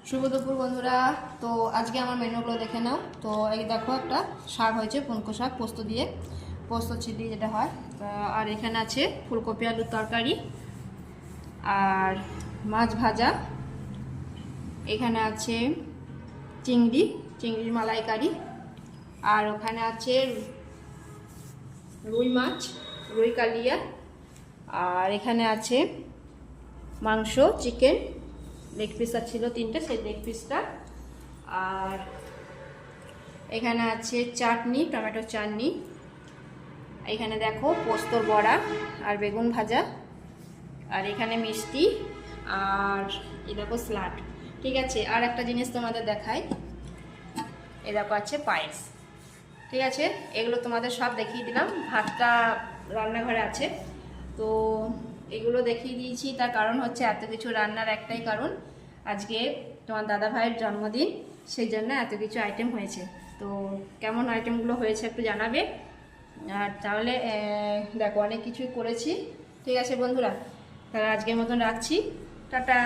শুভ দুপুর বন্ধুরা। তো আজকে আমার মেনুগুলো দেখে নাও। তো এই দেখো একটা শাক হয়েছে, পুনকো শাক পোস্ত দিয়ে, পোস্ত চিলি যেটা হয়। আর এখানে আছে ফুলকপি আলুর তরকারি আর মাছ ভাজা। এখানে আছে চিংড়ির মালাইকারি। আর ওখানে আছে রুই মাছ, রুই কালিয়া। আর এখানে আছে মাংস, চিকেন লেগ পিস ছিল 3টে, সেই লেগ পিসটা। আর এখানে আছে চাটনি, টমেটো চাটনি। এখানে দেখো পোস্তর বড়া আর বেগুন ভাজা। আর এখানে মিষ্টি। আর এই দেখো স্যালাড। ঠিক আছে, আর একটা জিনিস তোমাদের দেখাই। এই দেখো আছে পায়েস। ঠিক আছে, এগুলো তোমাদের সব দেখিয়ে দিলাম। ভাতটা রান্নাঘরে আছে। তো এগুলো দেখিয়ে দিয়েছি, তার কারণ হচ্ছে এত কিছু রান্নার একটাই কারণ, আজকে তোমার দাদা ভাইয়ের জন্মদিন, সেই জন্য এত কিছু আইটেম হয়েছে। তো কেমন আইটেমগুলো হয়েছে একটু জানাবে। আর তাহলে দেখো অনেক কিছুই করেছি। ঠিক আছে বন্ধুরা, তাহলে আজকের মতন রাখছি। টাটা।